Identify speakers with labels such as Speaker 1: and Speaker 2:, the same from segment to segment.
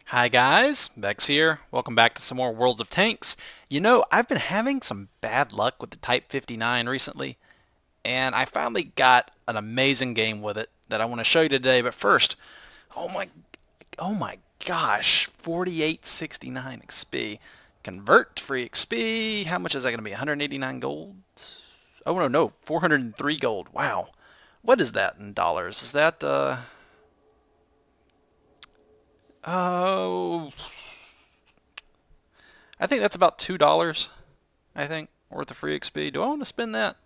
Speaker 1: Hi guys, Vechs here. Welcome back to some more Worlds of Tanks. You know, I've been having some bad luck with the Type 59 recently, and I finally got an amazing game with it that I want to show you today. But first, oh my, oh my gosh, 4869 XP. Convert to free XP. How much is that going to be? 189 gold? Oh no, 403 gold. Wow. What is that in dollars? Is that oh, I think that's about $2, I think, worth of free XP. Do I want to spend that?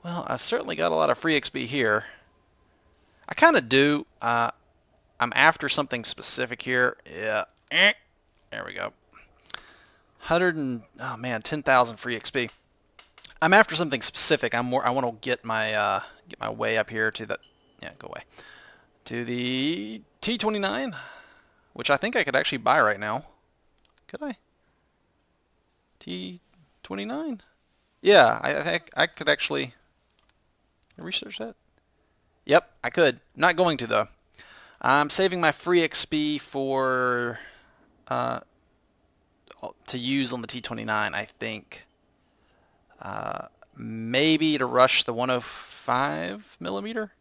Speaker 1: Well, I've certainly got a lot of free XP here. I kind of do. I'm after something specific here. Yeah. There we go. 100 and, oh man, 10,000 free XP. I'm after something specific. I want to get my way up here to the, yeah, go away. To the T29, which I think I could actually buy right now. Could I? T29? Yeah, I think I could actually research that. Yep, I could. Not going to though. I'm saving my free XP for to use on the T29. I think maybe to rush the 105 millimeter,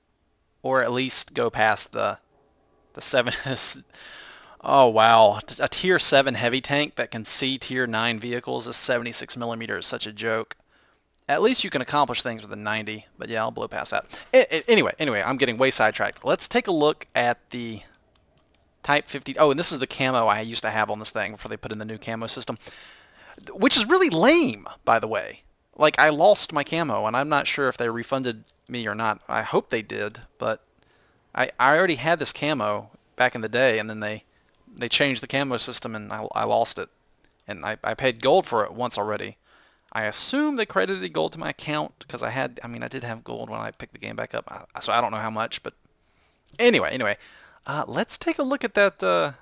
Speaker 1: or at least go past the 7. Oh wow, a tier 7 heavy tank that can see tier 9 vehicles is 76 millimeters. Such a joke. At least you can accomplish things with a 90, but yeah, I'll blow past that. Anyway, I'm getting way sidetracked. Let's take a look at the Type 50. Oh, and this is the camo I used to have on this thing before they put in the new camo system, which is really lame, by the way. Like, I lost my camo, and I'm not sure if they refunded me or not. I hope they did, but I already had this camo back in the day, and then they changed the camo system, and I lost it. And I paid gold for it once already. I assume they credited gold to my account, because I did have gold when I picked the game back up, so I don't know how much, but anyway, let's take a look at that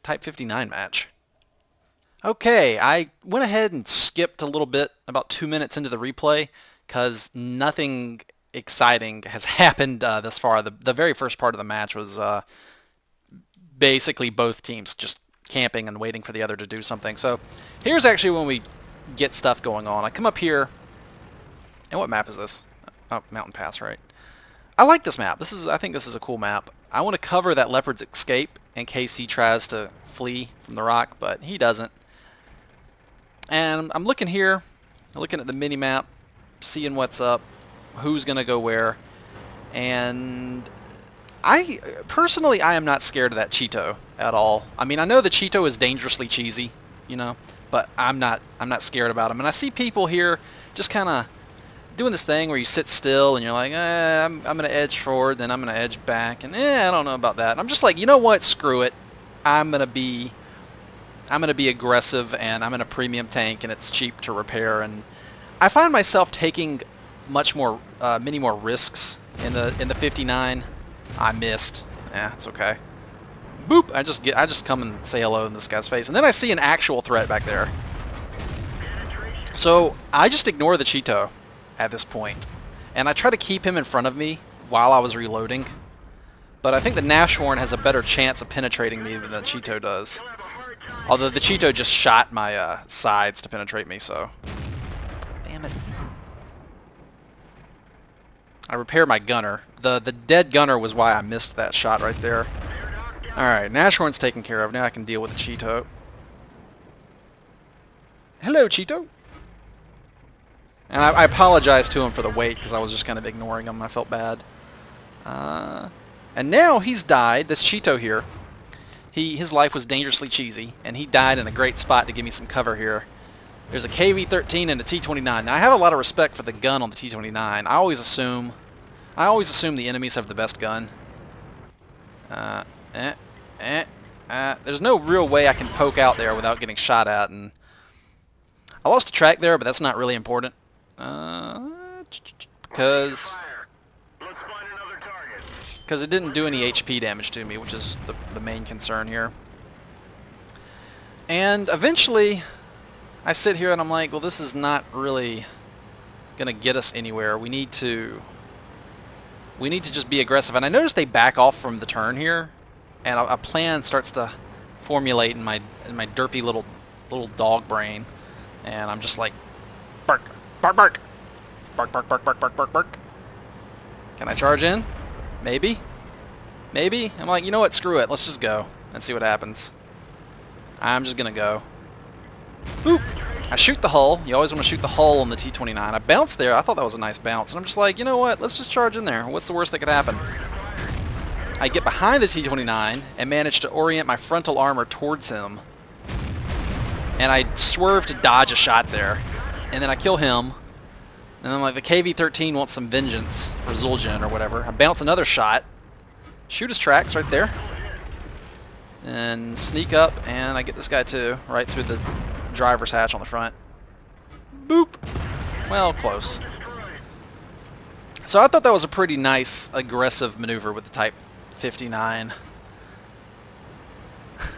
Speaker 1: Type 59 match. Okay, I went ahead and skipped a little bit, about 2 minutes into the replay, because nothing exciting has happened thus far. The very first part of the match was basically both teams just camping and waiting for the other to do something. So here's actually when we get stuff going on. I come up here, and what map is this? Oh, Mountain Pass, right? I like this map. I think this is a cool map. I want to cover that leopard's escape in case he tries to flee from the rock, but he doesn't. And I'm looking here, looking at the mini map, seeing what's up, who's gonna go where, and personally I am not scared of that Cheeto at all. I mean, I know the Cheeto is dangerously cheesy, you know, but I'm not scared about him. And I see people here just kind of doing this thing where you sit still and you're like, I'm gonna edge forward, then I'm gonna edge back, and I don't know about that. And I'm just like, you know what? Screw it. I'm gonna be aggressive, and I'm in a premium tank, and it's cheap to repair. And I find myself taking many more risks in the 59. I missed. Yeah, it's okay. Boop! I just come and say hello in this guy's face, and then I see an actual threat back there. So I just ignore the Cheeto at this point, and I try to keep him in front of me while I was reloading. But I think the Nashorn has a better chance of penetrating me than the Cheeto does. Although the Cheeto just shot my sides to penetrate me, so... Damn it. I repaired my gunner. The dead gunner was why I missed that shot right there. Alright, Nashorn's taken care of. Now I can deal with the Cheeto. Hello, Cheeto! And I apologize to him for the wait, because I was just kind of ignoring him. I felt bad. And now he's died, this Cheeto here. His life was dangerously cheesy, and he died in a great spot to give me some cover here. There's a KV-13 and a T-29. Now, I have a lot of respect for the gun on the T-29. I always assume the enemies have the best gun. There's no real way I can poke out there without getting shot at, and I lost a track there, but that's not really important. Because it didn't do any HP damage to me, which is the main concern here. And eventually, I sit here and I'm like, well, this is not really going to get us anywhere. We need to just be aggressive. And I noticed they back off from the turn here, and a plan starts to formulate in my derpy little dog brain, and I'm just like, bark, bark, bark, bark, bark, bark, bark, bark, bark, bark. Can I charge in? Maybe. Maybe. I'm like, you know what? Screw it. Let's just go and see what happens. I'm just gonna go. Boop. I shoot the hull. You always want to shoot the hull on the T-29. I bounced there. I thought that was a nice bounce. And I'm just like, you know what? Let's just charge in there. What's the worst that could happen? I get behind the T-29 and manage to orient my frontal armor towards him. And I swerve to dodge a shot there. And then I kill him. And I'm like, the KV-13 wants some vengeance for Zul'jin or whatever. I bounce another shot. Shoot his tracks right there. And sneak up, and I get this guy too, right through the driver's hatch on the front. Boop. Well, close. So I thought that was a pretty nice, aggressive maneuver with the Type 59.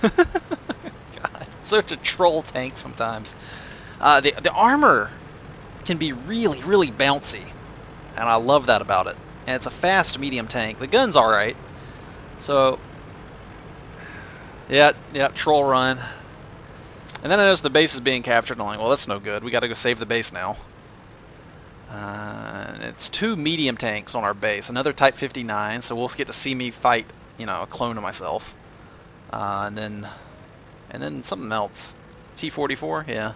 Speaker 1: God, such a troll tank sometimes. The armor can be really, really bouncy, and I love that about it. And it's a fast medium tank. The gun's alright. So, yeah, troll run. And then I noticed the base is being captured, and I'm like, well, that's no good. We gotta go save the base now. It's 2 medium tanks on our base. Another Type 59, so we'll get to see me fight, you know, a clone of myself. And then something else. T-44, yeah.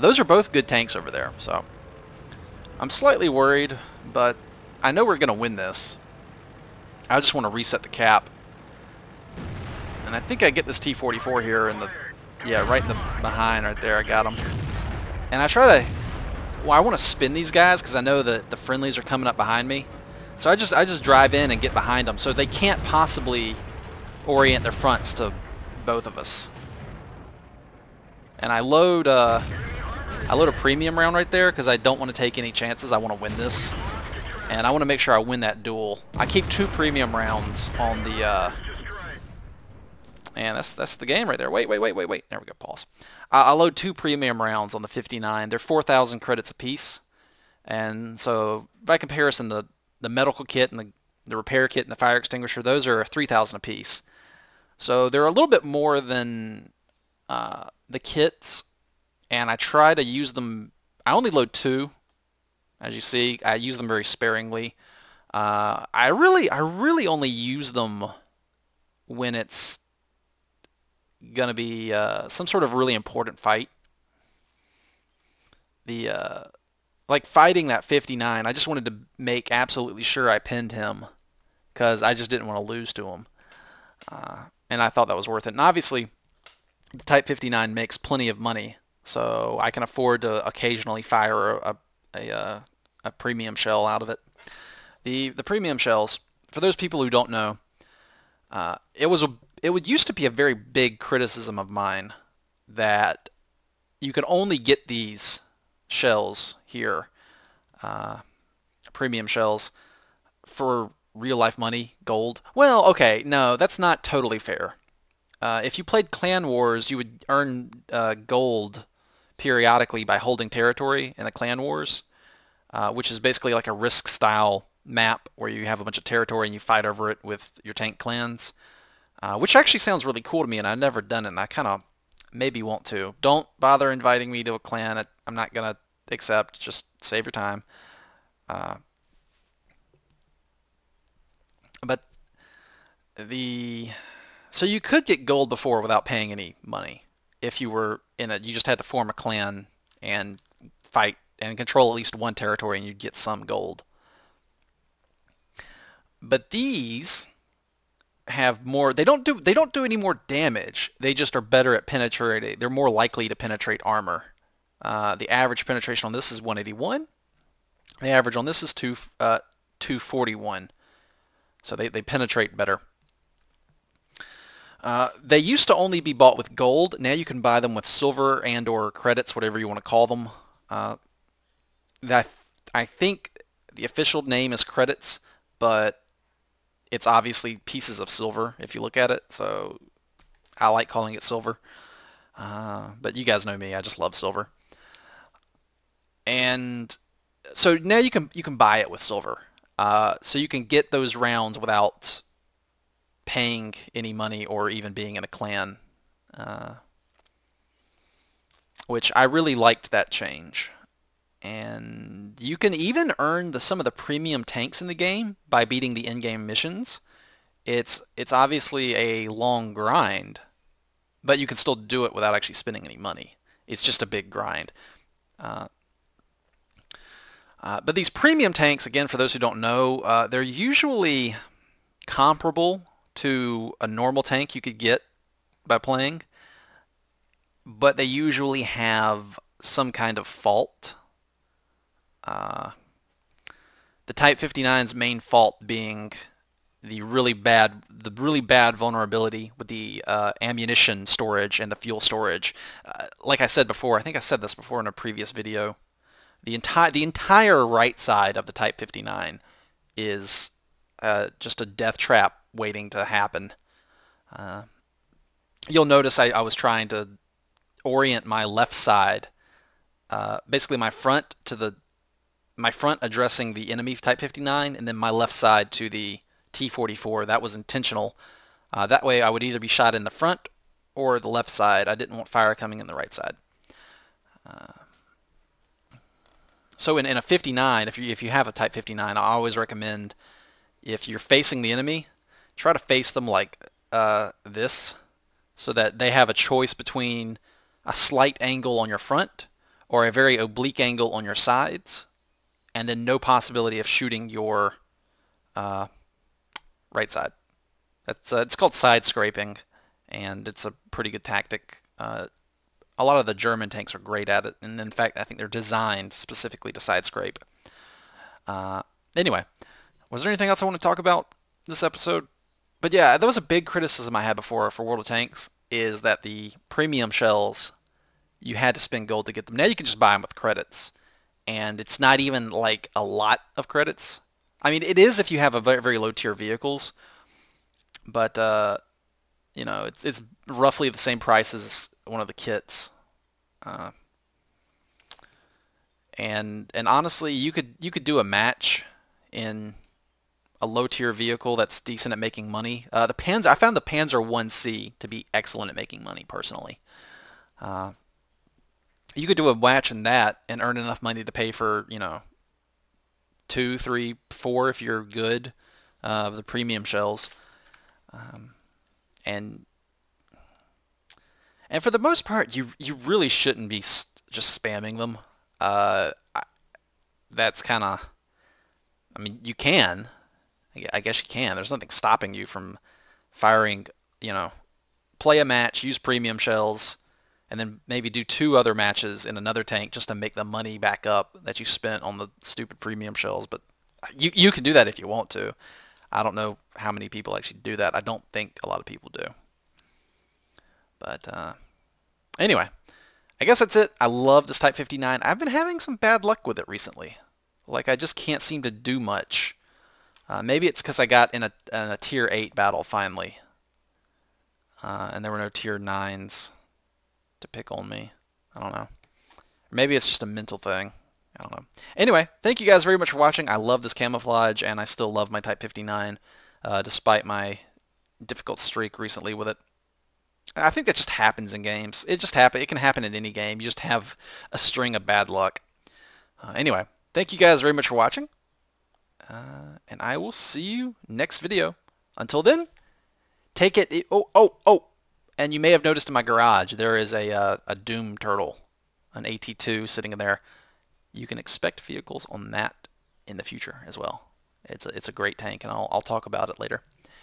Speaker 1: Those are both good tanks over there, so I'm slightly worried, but I know we're gonna win this. I just want to reset the cap. And I think I get this T-44 here in the, yeah, right in the behind right there. I got him. And I try to, well, I want to spin these guys because I know that the friendlies are coming up behind me. So I just drive in and get behind them so they can't possibly orient their fronts to both of us. And I load a premium round right there because I don't want to take any chances. I want to win this. And I want to make sure I win that duel. I keep 2 premium rounds on the, and that's the game right there. Wait. There we go, pause. I load 2 premium rounds on the 59. They're 4,000 credits apiece. And so, by comparison, the medical kit and the repair kit and the fire extinguisher, those are 3,000 apiece. So they're a little bit more than the kits, and I try to use them. I only load 2. As you see, I use them very sparingly. I really only use them when it's gonna be some sort of really important fight. Like fighting that 59, I just wanted to make absolutely sure I pinned him because I just didn't want to lose to him. And I thought that was worth it. And obviously, the Type 59 makes plenty of money, so I can afford to occasionally fire a premium shell out of it. The premium shells, for those people who don't know, it would used to be a very big criticism of mine that you could only get these shells here, premium shells, for real life money, gold. Well, okay, no, that's not totally fair. If you played Clan Wars, you would earn gold periodically by holding territory in the Clan Wars, which is basically like a Risk style map where you have a bunch of territory and you fight over it with your tank clans, which actually sounds really cool to me, and I've never done it, and I kind of maybe want to. Don't bother inviting me to a clan. I'm not going to accept. Just save your time. But so you could get gold before without paying any money if you were you just had to form a clan and fight and control at least one territory and you'd get some gold. But these have more, they don't do any more damage. They just are better at penetrating. They're more likely to penetrate armor. The average penetration on this is 181. The average on this is 241. So they penetrate better. They used to only be bought with gold. Now you can buy them with silver and or credits, whatever you want to call them. I think the official name is credits, but it's obviously pieces of silver if you look at it. So I like calling it silver. But you guys know me. I just love silver. And so now you can buy it with silver. So you can get those rounds without paying any money or even being in a clan, which I really liked that change. And you can even earn some of the premium tanks in the game by beating the in-game missions. It's obviously a long grind, but you can still do it without actually spending any money. It's just a big grind. Uh, but these premium tanks, again, for those who don't know, they're usually comparable to a normal tank you could get by playing, but they usually have some kind of fault. The Type 59's main fault being the really bad vulnerability with the ammunition storage and the fuel storage. Like I said before, I think I said this before in a previous video, the entire right side of the Type 59 is just a death trap waiting to happen. You'll notice I was trying to orient my left side, basically my front addressing the enemy Type 59, and then my left side to the T-44. That was intentional. That way I would either be shot in the front or the left side. I didn't want fire coming in the right side. So in a 59, if you have a Type 59, I always recommend, if you're facing the enemy, try to face them like this, so that they have a choice between a slight angle on your front or a very oblique angle on your sides, and then no possibility of shooting your right side. It's called side scraping, and it's a pretty good tactic. A lot of the German tanks are great at it, and in fact, I think they're designed specifically to side scrape. Anyway, was there anything else I want to talk about this episode? But yeah, that was a big criticism I had before for World of Tanks, is that the premium shells, you had to spend gold to get them. Now you can just buy them with credits, and it's not even like a lot of credits. I mean, it is if you have a very, very low tier vehicles, but you know, it's roughly the same price as one of the kits. And honestly, you could do a match in a low tier vehicle that's decent at making money. The Panzer, I found the Panzer 1C to be excellent at making money personally. You could do a match in that and earn enough money to pay for, you know, 2, 3, 4 if you're good of the premium shells. And for the most part, you really shouldn't be just spamming them. That's kind of, I mean, you can. I guess you can. There's nothing stopping you from firing, you know, play a match, use premium shells, and then maybe do 2 other matches in another tank just to make the money back up that you spent on the stupid premium shells. But you can do that if you want to. I don't know how many people actually do that. I don't think a lot of people do. But anyway, I guess that's it. I love this Type 59. I've been having some bad luck with it recently. Like, I just can't seem to do much. Maybe it's because I got in a Tier 8 battle finally. And there were no Tier 9s to pick on me. I don't know. Maybe it's just a mental thing. I don't know. Anyway, thank you guys very much for watching. I love this camouflage, and I still love my Type 59, despite my difficult streak recently with it. I think that just happens in games. It just happens. It can happen in any game. You just have a string of bad luck. Anyway, thank you guys very much for watching. And I will see you next video. Until then, take it. Oh. And you may have noticed in my garage, there is a Doom Turtle, an AT2 sitting in there. You can expect vehicles on that in the future as well. It's a great tank, and I'll talk about it later.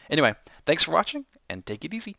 Speaker 1: Anyway, thanks for watching, and take it easy.